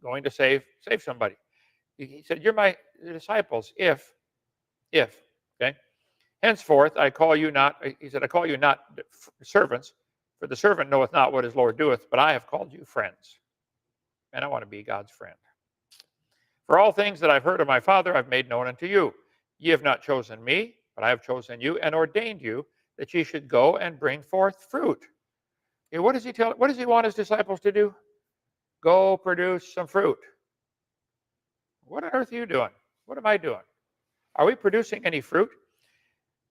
going to save somebody. He said, you're my disciples if, okay? Henceforth, I call you not, he said, I call you not servants, for the servant knoweth not what his Lord doeth, but I have called you friends. And I want to be God's friend. For all things that I've heard of my Father, I've made known unto you. Ye have not chosen me, but I have chosen you and ordained you that ye should go and bring forth fruit. What does he want his disciples to do? Go produce some fruit. What on earth are you doing? What am I doing? Are we producing any fruit?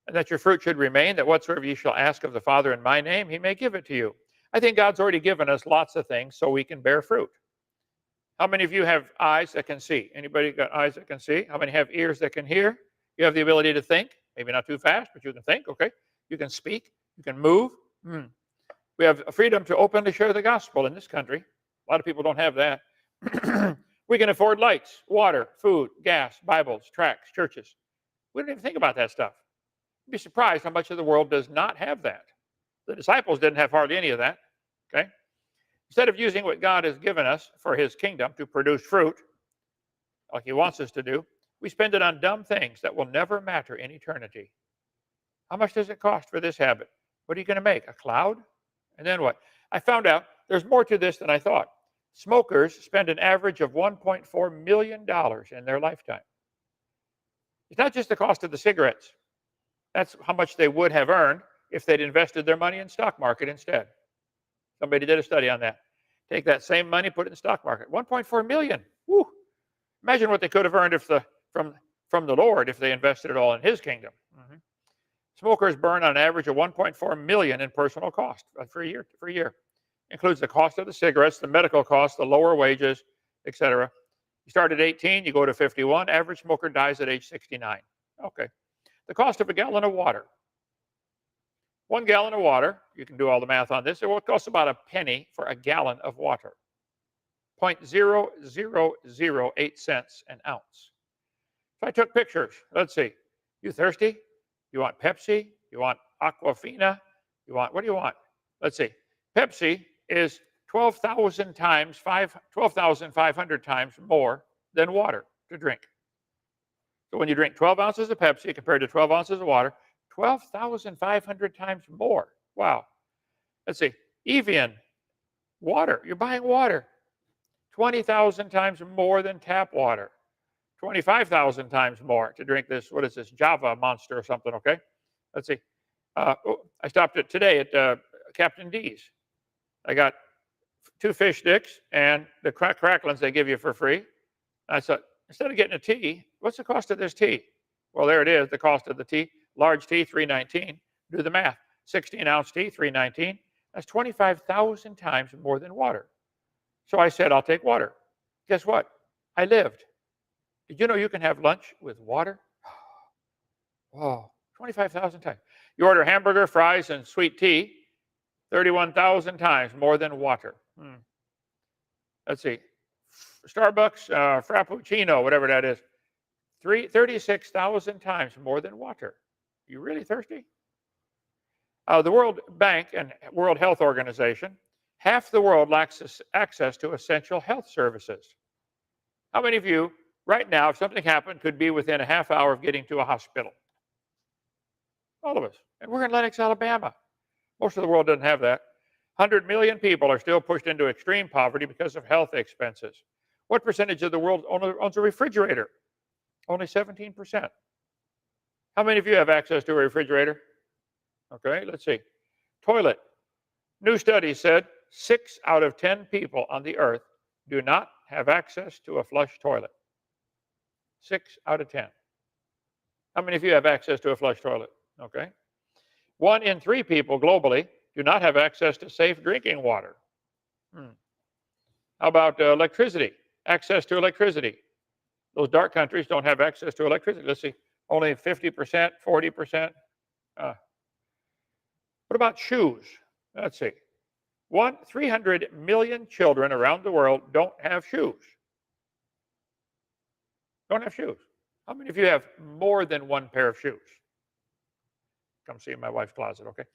And that your fruit should remain, that whatsoever ye shall ask of the Father in my name, he may give it to you. I think God's already given us lots of things so we can bear fruit. How many of you have eyes that can see? Anybody got eyes that can see? How many have ears that can hear? You have the ability to think, maybe not too fast, but you can think, okay? You can speak, you can move. We have a freedom to openly share the gospel in this country. A lot of people don't have that. We can afford lights, water, food, gas, Bibles, tracts, churches. We don't even think about that stuff. You'd be surprised how much of the world does not have that. The disciples didn't have hardly any of that, okay? Instead of using what God has given us for his kingdom to produce fruit, like he wants us to do, we spend it on dumb things that will never matter in eternity. How much does it cost for this habit? What are you going to make? A cloud? And then what? I found out there's more to this than I thought. Smokers spend an average of $1.4 million in their lifetime. It's not just the cost of the cigarettes. That's how much they would have earned if they'd invested their money in stock market instead. Somebody did a study on that. Take that same money, put it in the stock market. 1.4 million. Woo. Imagine what they could have earned if from the Lord if they invested it all in his kingdom. Smokers burn on average of 1.4 million in personal cost for a year. Includes the cost of the cigarettes, the medical costs, the lower wages, etc. You start at 18, you go to 51. Average smoker dies at age 69. Okay. The cost of a gallon of water. 1 gallon of water, you can do all the math on this, it will cost about a penny for a gallon of water. 0.0008 cents an ounce. So I took pictures. Let's see. You thirsty? You want Pepsi? You want Aquafina? What do you want? Let's see. Pepsi is 12,500 times more than water to drink. So when you drink 12 ounces of Pepsi compared to 12 ounces of water, 12,500 times more. Wow. Let's see. Evian, water. You're buying water. 20,000 times more than tap water. 25,000 times more to drink this, what is this, Java Monster or something, okay? Let's see. I stopped today at Captain D's. I got 2 fish sticks and the cracklins they give you for free. I said, instead of getting a tea, what's the cost of this tea? Well, there it is, the cost of the tea. Large tea, $3.19. Do the math. 16-ounce tea, $3.19. That's 25,000 times more than water. So I said, I'll take water. Guess what? I lived. Did you know you can have lunch with water? Oh, 25,000 times. You order hamburger, fries, and sweet tea, 31,000 times more than water. Let's see. Starbucks, Frappuccino, whatever that is, 36,000 times more than water. You really thirsty? The World Bank and World Health Organization, half the world lacks access to essential health services. How many of you, right now, if something happened, could be within a half hour of getting to a hospital? All of us. And we're in Lenox, Alabama. Most of the world doesn't have that. 100 million people are still pushed into extreme poverty because of health expenses. What percentage of the world owns a refrigerator? Only 17%. How many of you have access to a refrigerator? Okay, let's see. Toilet. New study said 6 out of 10 people on the earth do not have access to a flush toilet. 6 out of 10. How many of you have access to a flush toilet? Okay. 1 in 3 people globally do not have access to safe drinking water. How about electricity? Access to electricity. Those dark countries don't have access to electricity. Let's see, only 50%, 40%. What about shoes? Let's see. 300 million children around the world don't have shoes. Don't have shoes. How many of you have more than 1 pair of shoes? Come see in my wife's closet, okay?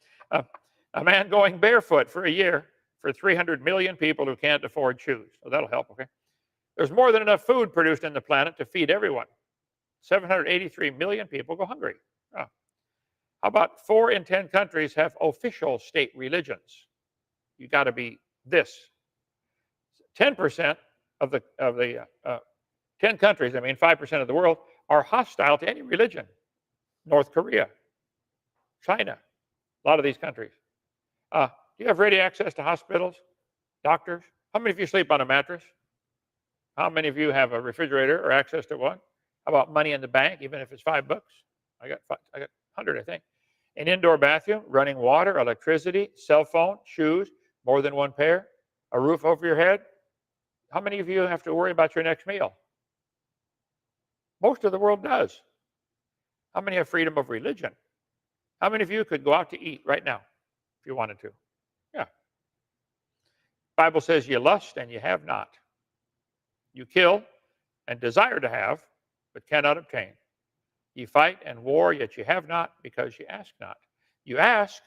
A man going barefoot for a year for 300 million people who can't afford shoes. So that'll help, okay? There's more than enough food produced in the planet to feed everyone. 783 million people go hungry. Oh. How about 4 in 10 countries have official state religions? You got to be this. 10% of the 10 countries, I mean 5% of the world, are hostile to any religion. North Korea, China, a lot of these countries. Do you have ready access to hospitals, doctors? How many of you sleep on a mattress? How many of you have a refrigerator or access to one? How about money in the bank, even if it's $5? I got 100, I think. An indoor bathroom, running water, electricity, cell phone, shoes, more than one pair, a roof over your head. How many of you have to worry about your next meal? Most of the world does. How many have freedom of religion? How many of you could go out to eat right now if you wanted to? Yeah. The Bible says you lust and you have not. You kill and desire to have, but cannot obtain. You fight and war, yet you have not, because you ask not. You ask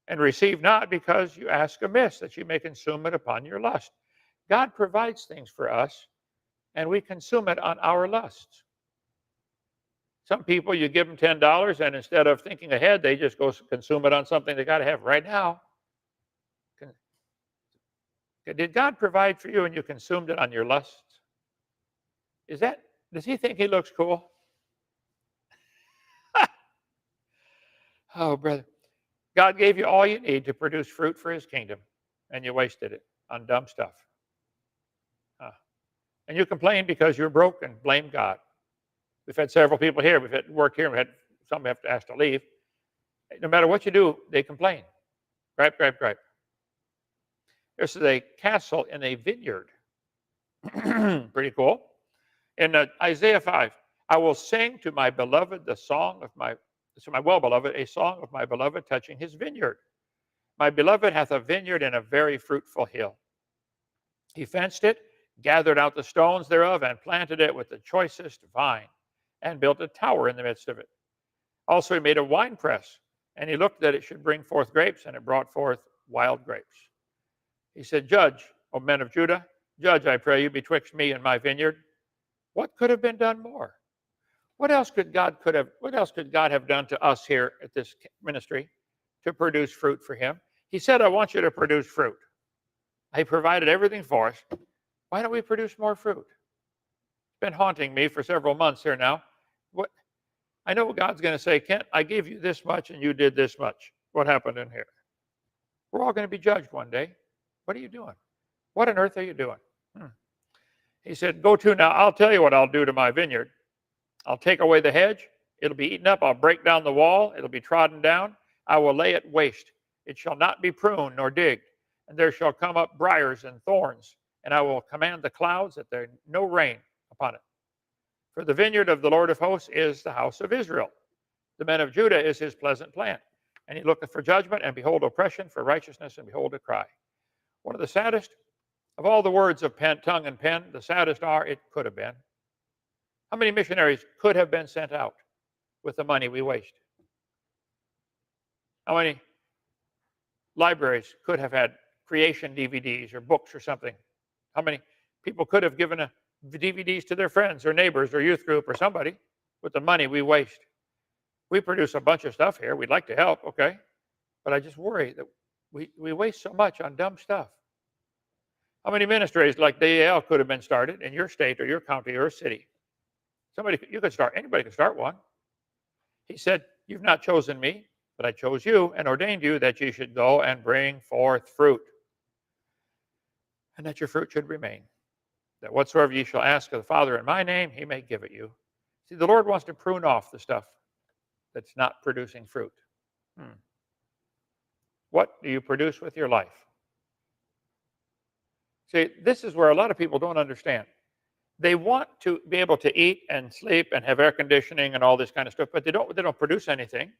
and receive not, because you ask amiss, that you may consume it upon your lust. God provides things for us, and we consume it on our lusts. Some people, you give them $10, and instead of thinking ahead, they just go consume it on something they got to have right now. Did God provide for you and you consumed it on your lusts? Does he think he looks cool? Oh, brother. God gave you all you need to produce fruit for his kingdom, and you wasted it on dumb stuff. And you complain because you're broke and blame God. We've had several people here. We've had work here. We had some have to ask to leave. No matter what you do, they complain. Gripe, gripe, gripe. This is a castle in a vineyard. Pretty cool. In Isaiah 5, I will sing to my beloved the song of my well-beloved, a song of my beloved touching his vineyard. My beloved hath a vineyard in a very fruitful hill. He fenced it, gathered out the stones thereof, and planted it with the choicest vine, and built a tower in the midst of it. Also he made a winepress, and he looked that it should bring forth grapes, and it brought forth wild grapes. He said, Judge, O men of Judah, judge, I pray you, betwixt me and my vineyard. What could have been done more? What else could God have done to us here at this ministry to produce fruit for him? He said, I want you to produce fruit. He provided everything for us. Why don't we produce more fruit? It's been haunting me for several months here now. I know God's going to say, Kent, I gave you this much and you did this much. What happened in here? We're all going to be judged one day. What are you doing? What on earth are you doing? He said, go to now. I'll tell you what I'll do to my vineyard. I'll take away the hedge. It'll be eaten up. I'll break down the wall. It'll be trodden down. I will lay it waste. It shall not be pruned nor digged. And there shall come up briars and thorns. And I will command the clouds that there no rain upon it. For the vineyard of the Lord of hosts is the house of Israel. The men of Judah is his pleasant plant. And he looketh for judgment, and behold oppression, for righteousness, and behold a cry. One of the saddest of all the words of tongue and pen, the saddest are, it could have been. How many missionaries could have been sent out with the money we waste? How many libraries could have had creation DVDs or books or something? How many people could have given DVDs to their friends or neighbors or youth group or somebody with the money we waste? We produce a bunch of stuff here. We'd like to help, okay? But I just worry that we waste so much on dumb stuff. How many ministries like DAL could have been started in your state or your county or city? Anybody could start one. He said, you've not chosen me, but I chose you and ordained you that you should go and bring forth fruit, and that your fruit should remain, that whatsoever ye shall ask of the Father in my name, he may give it you. See, the Lord wants to prune off the stuff that's not producing fruit. What do you produce with your life? See, this is where a lot of people don't understand. They want to be able to eat and sleep and have air conditioning and all this kind of stuff, but they don't produce anything.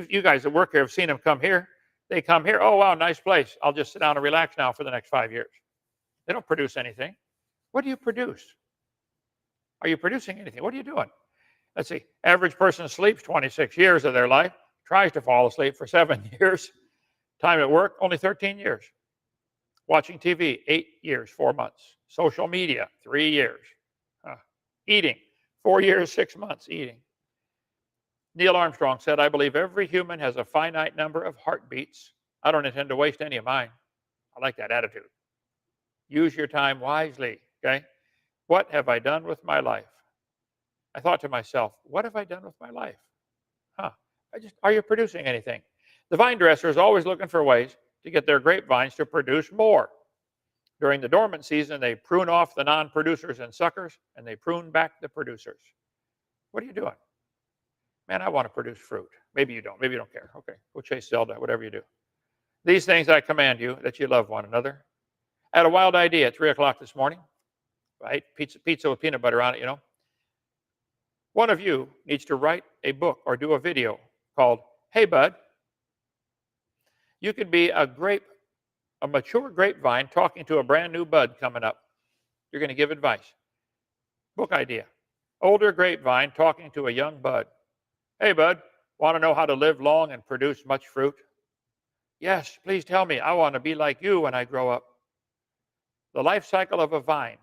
You guys that work here have seen them come here. They come here, oh, wow, nice place. I'll just sit down and relax now for the next 5 years. They don't produce anything. What do you produce? Are you producing anything? What are you doing? Let's see. Average person sleeps 26 years of their life, tries to fall asleep for 7 years. Time at work, only 13 years. Watching TV, 8 years, 4 months. Social media, 3 years. Eating, 4 years, 6 months eating. Neil Armstrong said, I believe every human has a finite number of heartbeats. I don't intend to waste any of mine. I like that attitude. Use your time wisely, okay? What have I done with my life? I thought to myself, what have I done with my life? Are you producing anything? The vine dresser is always looking for ways to get their grapevines to produce more. During the dormant season, they prune off the non-producers and suckers, and they prune back the producers. What are you doing? Man, I want to produce fruit. Maybe you don't. Maybe you don't care. Okay, go chase Zelda, whatever you do. These things I command you, that you love one another. I had a wild idea at 3 o'clock this morning. Right? Pizza with peanut butter on it, you know. One of you needs to write a book or do a video called, Hey, Bud. You could be a mature grapevine talking to a brand new bud coming up. You're going to give advice. Book idea. Older grapevine talking to a young bud. Hey, bud, want to know how to live long and produce much fruit? Yes, please tell me. I want to be like you when I grow up. The life cycle of a vine.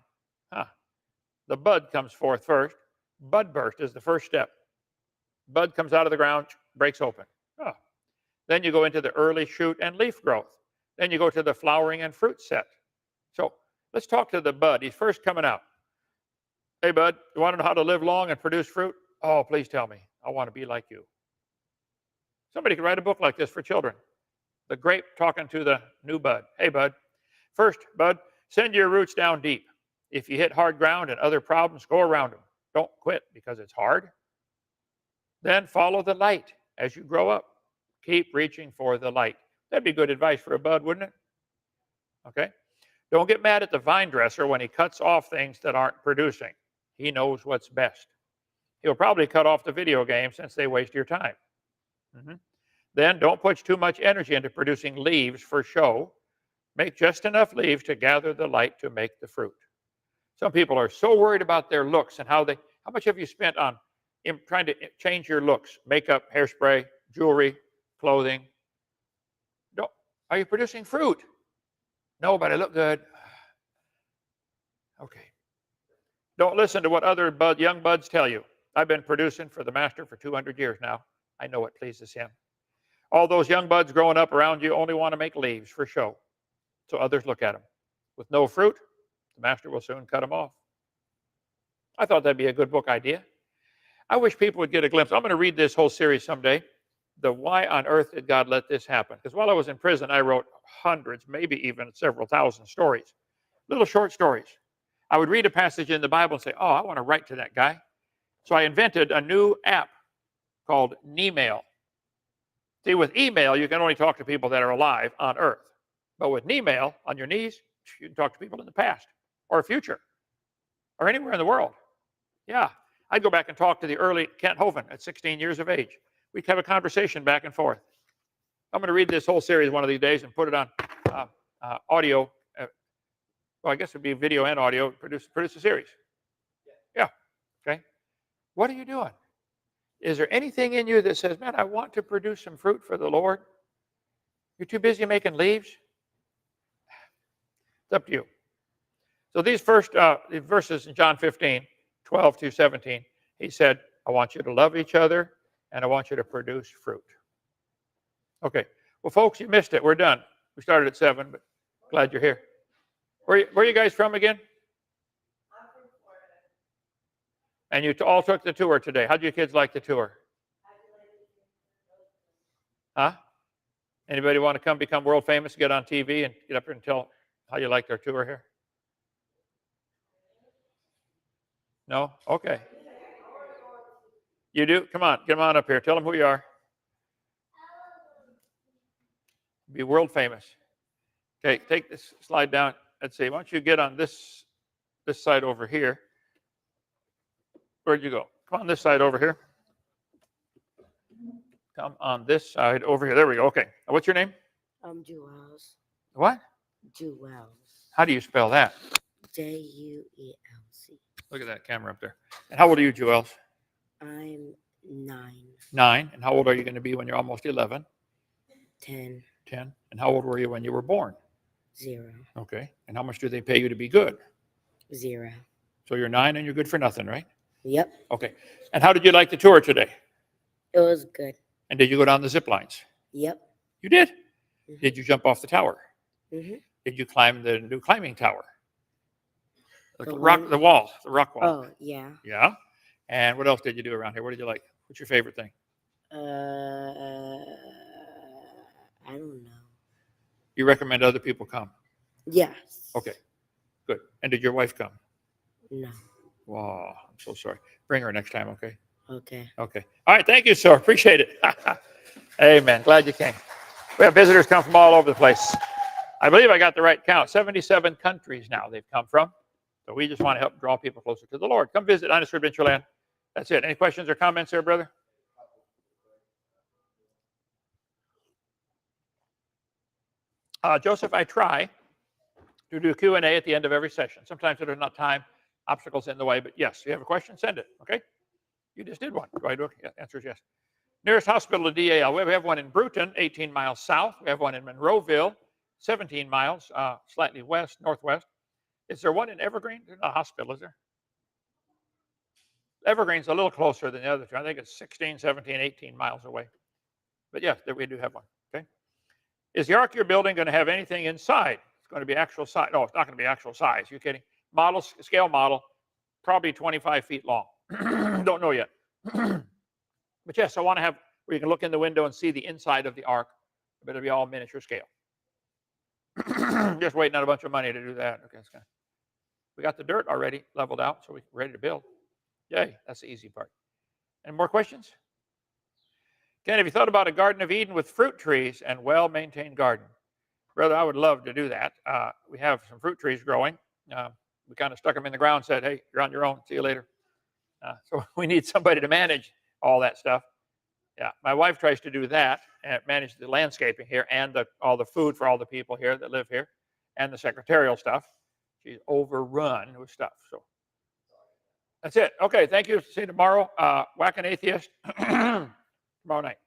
The bud comes forth first. Bud burst is the first step. Bud comes out of the ground, breaks open. Then you go into the early shoot and leaf growth. Then you go to the flowering and fruit set. So let's talk to the bud. He's first coming out. Hey, bud, you want to know how to live long and produce fruit? Oh, please tell me. I want to be like you. Somebody could write a book like this for children. The grape talking to the new bud. Hey, bud. First, bud, send your roots down deep. If you hit hard ground and other problems, go around them. Don't quit because it's hard. Then follow the light as you grow up. Keep reaching for the light. That'd be good advice for a bud, wouldn't it? Okay. Don't get mad at the vine dresser when he cuts off things that aren't producing. He knows what's best. He'll probably cut off the video game since they waste your time. Then don't put too much energy into producing leaves for show. Make just enough leaves to gather the light to make the fruit. Some people are so worried about their looks and how much have you spent on trying to change your looks? Makeup, hairspray, jewelry, clothing. Are you producing fruit? No, but I look good. Okay. Don't listen to what other young buds tell you. I've been producing for the master for 200 years now. I know it pleases him. All those young buds growing up around you only want to make leaves for show, so others look at them. With no fruit, the master will soon cut them off. I thought that'd be a good book idea. I wish people would get a glimpse. I'm going to read this whole series someday. The why on earth did God let this happen? Because while I was in prison, I wrote hundreds, maybe even several thousand stories, little short stories. I would read a passage in the Bible and say, oh, I want to write to that guy. So I invented a new app called Nemail. See, with email, you can only talk to people that are alive on earth. But with Nemail, on your knees, you can talk to people in the past or future or anywhere in the world. Yeah, I'd go back and talk to the early Kent Hovind at 16 years of age. We'd have a conversation back and forth. I'm going to read this whole series one of these days and put it on audio. Well, I guess it would be video and audio. Produce a series. Yeah. Okay. What are you doing? Is there anything in you that says, man, I want to produce some fruit for the Lord? You're too busy making leaves? It's up to you. So these first verses in John 15, 12 to 17, he said, I want you to love each other, and I want you to produce fruit. Okay. Well, folks, you missed it. We're done. We started at 7, but glad you're here. Where are you guys from again? I'm from Florida. And you all took the tour today. How do your kids like the tour? Huh? Anybody want to come become world famous, get on TV, and get up here and tell how you liked our tour here? No? Okay. You do? Come on. Get them on up here. Tell them who you are. Be world famous. Okay, take this slide down. Let's see. Why don't you get on this side over here? Where'd you go? Come on this side over here. Come on this side over here. There we go. Okay. What's your name? Jewels. What? Jewels. How do you spell that? J-U-E-L-C. Look at that camera up there. And how old are you, Joels? I'm 9. 9. And how old are you going to be when you're almost 11? 10. 10. And how old were you when you were born? 0. Okay. And how much do they pay you to be good? 0. So you're 9 and you're good for nothing, right? Yep. Okay. And how did you like the tour today? It was good. And did you go down the zip lines? Yep. You did? Mhm. Did you jump off the tower? Mhm. Did you climb the new climbing tower? The The rock one- the wall, the rock wall. Oh, yeah. Yeah. And what else did you do around here? What did you like? What's your favorite thing? I don't know. You recommend other people come? Yes. Okay. Good. And did your wife come? No. Wow, I'm so sorry. Bring her next time, okay? Okay. Okay. All right. Thank you, sir. Appreciate it. Amen. Glad you came. We have visitors come from all over the place. I believe I got the right count. 77 countries now they've come from. So we just want to help draw people closer to the Lord. Come visit Dinosaur Adventure Land. That's it. Any questions or comments there, brother? Joseph, I try to do a Q&A at the end of every session. Sometimes there's not time, obstacles in the way, but yes, you have a question, send it, okay? You just did one. Do I do it? Yeah, answer is yes. Nearest hospital to DAL. We have one in Bruton, 18 miles south. We have one in Monroeville, 17 miles, slightly west, northwest. Is there one in Evergreen? There's not a hospital, is there? Evergreen's a little closer than the other two. I think it's 16, 17, 18 miles away. But yes, we do have one, okay? Is the ark you're building going to have anything inside? It's going to be actual size. No, it's not going to be actual size. You kidding? Scale model, probably 25 feet long. Don't know yet. But yes, I want to have where you can look in the window and see the inside of the ark, but it'll be all miniature scale. Just waiting on a bunch of money to do that. Okay, we got the dirt already leveled out, so we're ready to build. Yay, that's the easy part. Any more questions? Ken, have you thought about a Garden of Eden with fruit trees and well-maintained garden? Brother, I would love to do that. We have some fruit trees growing. We kind of stuck them in the ground and said, hey, you're on your own. See you later. So we need somebody to manage all that stuff. Yeah, my wife tries to do that and manage the landscaping here and all the food for all the people here that live here and the secretarial stuff. She's overrun with stuff. So that's it. Okay, thank you. See you tomorrow. Whack an Atheist tomorrow night.